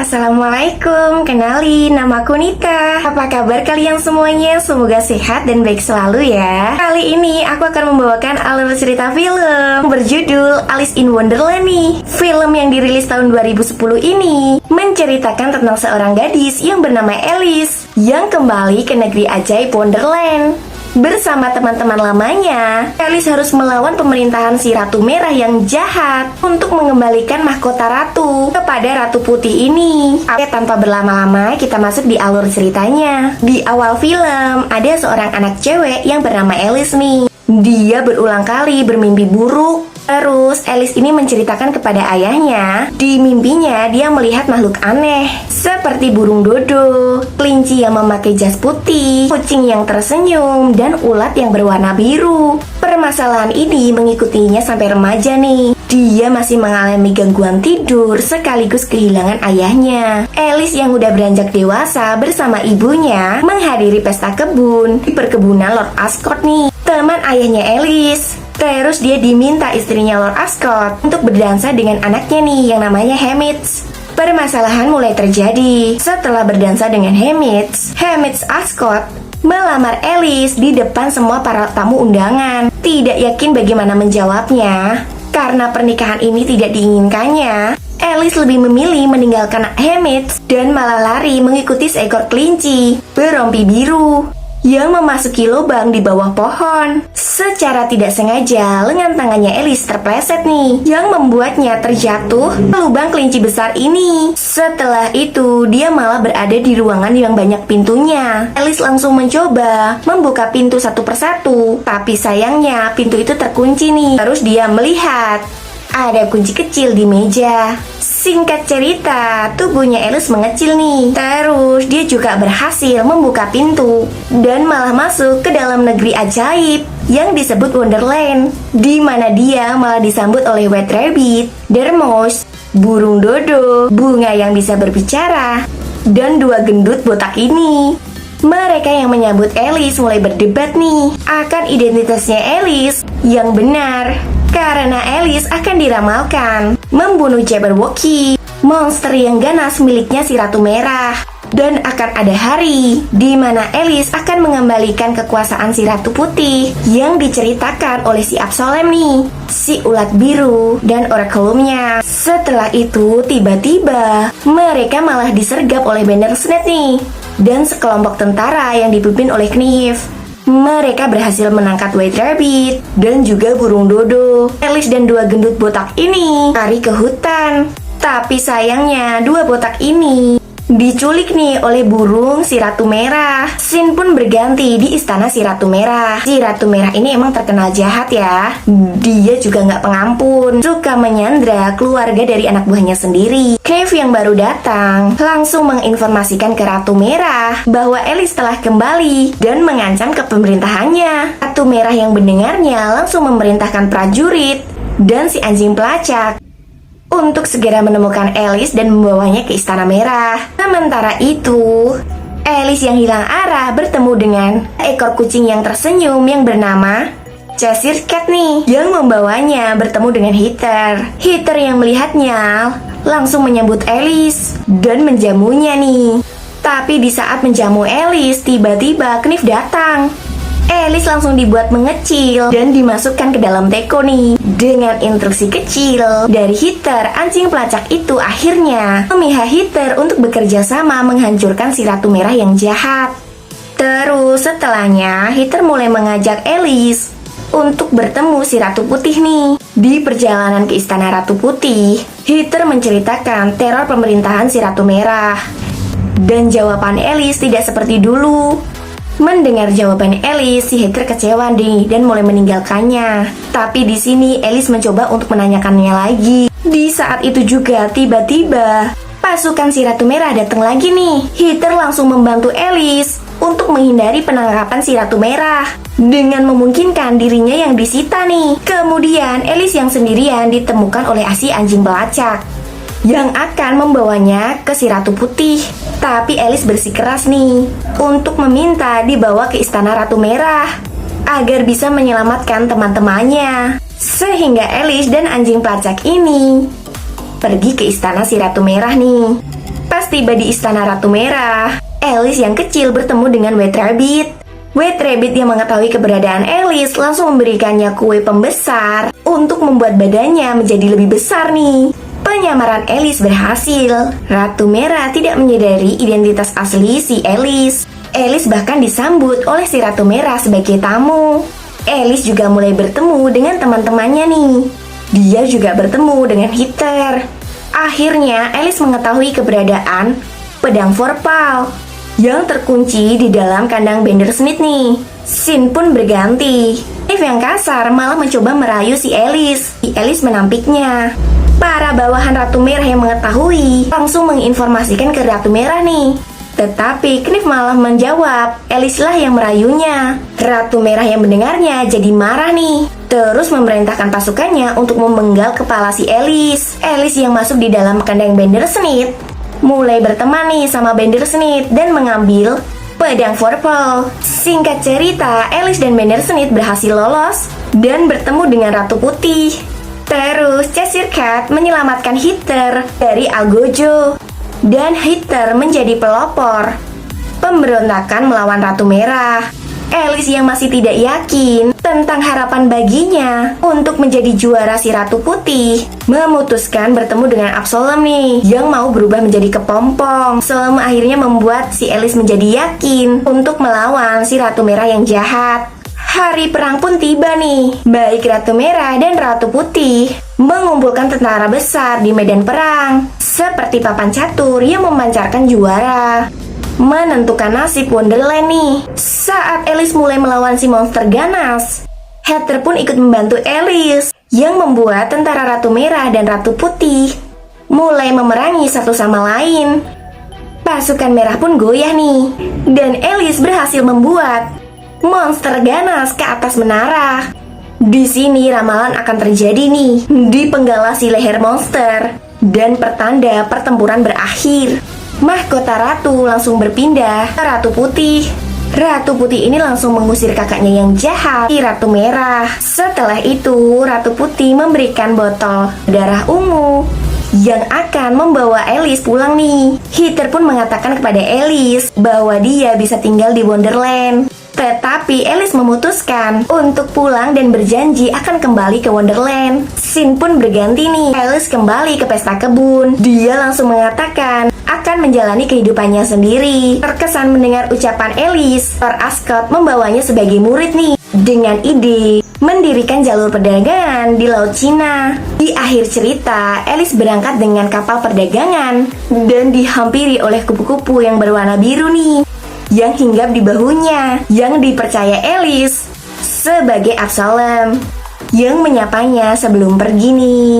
Assalamualaikum, kenalin namaku Nita. Apa kabar kalian semuanya? Semoga sehat dan baik selalu ya. Kali ini aku akan membawakan alur cerita film berjudul Alice in Wonderland nih. Film yang dirilis tahun 2010 ini menceritakan tentang seorang gadis yang bernama Alice yang kembali ke negeri ajaib Wonderland. Bersama teman-teman lamanya, Alice harus melawan pemerintahan si Ratu Merah yang jahat untuk mengembalikan mahkota ratu kepada Ratu Putih ini. Oke, tanpa berlama-lama kita masuk di alur ceritanya. Di awal film, ada seorang anak cewek yang bernama Alice nih. Dia berulang kali bermimpi buruk. Terus Alice ini menceritakan kepada ayahnya, di mimpinya dia melihat makhluk aneh seperti burung dodo, kelinci yang memakai jas putih, kucing yang tersenyum, dan ulat yang berwarna biru. Permasalahan ini mengikutinya sampai remaja nih. Dia masih mengalami gangguan tidur sekaligus kehilangan ayahnya. Alice yang udah beranjak dewasa bersama ibunya menghadiri pesta kebun di perkebunan Lord Ascot nih, teman ayahnya Alice. Terus dia diminta istrinya Lord Ascot untuk berdansa dengan anaknya nih yang namanya Hamid. Permasalahan mulai terjadi setelah berdansa dengan Hamid Ascot melamar Alice di depan semua para tamu undangan. Tidak yakin bagaimana menjawabnya karena pernikahan ini tidak diinginkannya. Alice lebih memilih meninggalkan Hamid dan malah lari mengikuti seekor kelinci berompi biru yang memasuki lubang di bawah pohon. Secara tidak sengaja, lengan tangannya Alice terpleset nih, yang membuatnya terjatuh ke lubang kelinci besar ini. Setelah itu, dia malah berada di ruangan yang banyak pintunya. Alice langsung mencoba membuka pintu satu persatu, tapi sayangnya pintu itu terkunci nih. Terus dia melihat ada kunci kecil di meja. Singkat cerita, tubuhnya Alice mengecil nih. Terus dia juga berhasil membuka pintu dan malah masuk ke dalam negeri ajaib yang disebut Wonderland, di mana dia malah disambut oleh White Rabbit, Dormouse, burung dodo, bunga yang bisa berbicara, dan dua gendut botak ini. Mereka yang menyambut Alice mulai berdebat nih akan identitasnya Alice yang benar, karena Alice akan diramalkan membunuh Jabberwocky, monster yang ganas miliknya si Ratu Merah. Dan akan ada hari di mana Alice akan mengembalikan kekuasaan si Ratu Putih yang diceritakan oleh si Absolem nih, si ulat biru dan oraculumnya. Setelah itu tiba-tiba mereka malah disergap oleh Bandersnatch nih dan sekelompok tentara yang dipimpin oleh Knif. Mereka berhasil menangkap White Rabbit dan juga burung dodo. Alice dan dua gendut botak ini lari ke hutan. Tapi sayangnya dua botak ini diculik nih oleh burung si Ratu Merah. Scene pun berganti di istana si Ratu Merah. Si Ratu Merah ini emang terkenal jahat ya. Dia juga nggak pengampun, suka menyandra keluarga dari anak buahnya sendiri. Knif yang baru datang langsung menginformasikan ke Ratu Merah bahwa Alice telah kembali dan mengancam ke pemerintahannya. Ratu Merah yang mendengarnya langsung memerintahkan prajurit dan si anjing pelacak untuk segera menemukan Alice dan membawanya ke Istana Merah. Sementara itu, Alice yang hilang arah bertemu dengan ekor kucing yang tersenyum yang bernama Cheshire Cat nih, yang membawanya bertemu dengan Heather. Heather yang melihatnya langsung menyambut Alice dan menjamunya nih. Tapi di saat menjamu Alice, tiba-tiba Knif datang. Alice langsung dibuat mengecil dan dimasukkan ke dalam teko nih. Dengan instruksi kecil dari Heather, anjing pelacak itu akhirnya memihak Heather untuk bekerja sama menghancurkan si Ratu Merah yang jahat. Terus setelahnya, Heather mulai mengajak Alice untuk bertemu si Ratu Putih nih. Di perjalanan ke Istana Ratu Putih, Heather menceritakan teror pemerintahan si Ratu Merah. Dan jawaban Alice tidak seperti dulu. Mendengar jawaban Alice, si Heather kecewa nih dan mulai meninggalkannya. Tapi di sini Alice mencoba untuk menanyakannya lagi. Di saat itu juga tiba-tiba pasukan si Ratu Merah datang lagi nih. Heather langsung membantu Alice untuk menghindari penangkapan si Ratu Merah dengan memungkinkan dirinya yang disita nih. Kemudian Alice yang sendirian ditemukan oleh si anjing pelacak yang akan membawanya ke si Ratu Putih. Tapi Alice bersikeras nih untuk meminta dibawa ke Istana Ratu Merah agar bisa menyelamatkan teman-temannya. Sehingga Alice dan anjing pelacak ini pergi ke Istana si Ratu Merah nih. Pas tiba di istana Ratu Merah, Alice yang kecil bertemu dengan White Rabbit. White Rabbit yang mengetahui keberadaan Alice langsung memberikannya kue pembesar untuk membuat badannya menjadi lebih besar nih. Penyamaran Alice berhasil. Ratu Merah tidak menyadari identitas asli si Alice. Alice bahkan disambut oleh si Ratu Merah sebagai tamu. Alice juga mulai bertemu dengan teman-temannya nih. Dia juga bertemu dengan Heather. Akhirnya Alice mengetahui keberadaan pedang Vorpal yang terkunci di dalam kandang Bandersnatch nih. Scene pun berganti. Eve yang kasar malah mencoba merayu si Alice. Alice menampiknya. Para bawahan Ratu Merah yang mengetahui langsung menginformasikan ke Ratu Merah nih. Tetapi Knif malah menjawab, Alice lah yang merayunya. Ratu Merah yang mendengarnya jadi marah nih. Terus memerintahkan pasukannya untuk memenggal kepala si Alice. Alice yang masuk di dalam kandang Bandersnatch mulai berteman nih sama Bandersnatch dan mengambil pedang Vorpal. Singkat cerita, Alice dan Bandersnatch berhasil lolos dan bertemu dengan Ratu Putih. Terus Cheshire Cat menyelamatkan Heather dari Algojo. Dan Heather menjadi pelopor pemberontakan melawan Ratu Merah. Alice yang masih tidak yakin tentang harapan baginya untuk menjadi juara si Ratu Putih memutuskan bertemu dengan Absolem nih yang mau berubah menjadi kepompong. Absolem akhirnya membuat si Alice menjadi yakin untuk melawan si Ratu Merah yang jahat. Hari perang pun tiba nih. Baik Ratu Merah dan Ratu Putih mengumpulkan tentara besar di medan perang, seperti papan catur yang memancarkan juara, menentukan nasib Wonderland nih. Saat Alice mulai melawan si monster ganas, Heather pun ikut membantu Alice, yang membuat tentara Ratu Merah dan Ratu Putih mulai memerangi satu sama lain. Pasukan merah pun goyah nih, dan Alice berhasil membuat monster ganas ke atas menara. Di sini ramalan akan terjadi nih, dipenggal si leher monster dan pertanda pertempuran berakhir. Mahkota Ratu langsung berpindah ke Ratu Putih. Ratu Putih ini langsung mengusir kakaknya yang jahat, si Ratu Merah. Setelah itu, Ratu Putih memberikan botol darah ungu yang akan membawa Alice pulang nih. Heather pun mengatakan kepada Alice bahwa dia bisa tinggal di Wonderland. Tetapi Alice memutuskan untuk pulang dan berjanji akan kembali ke Wonderland. Scene pun berganti nih. Alice kembali ke pesta kebun. Dia langsung mengatakan akan menjalani kehidupannya sendiri. Terkesan mendengar ucapan Alice, Lord Ascot membawanya sebagai murid nih, dengan ide mendirikan jalur perdagangan di Laut Cina. Di akhir cerita, Alice berangkat dengan kapal perdagangan dan dihampiri oleh kupu-kupu yang berwarna biru nih, yang hinggap di bahunya, yang dipercaya Alice sebagai Absolem, yang menyapanya sebelum pergi nih.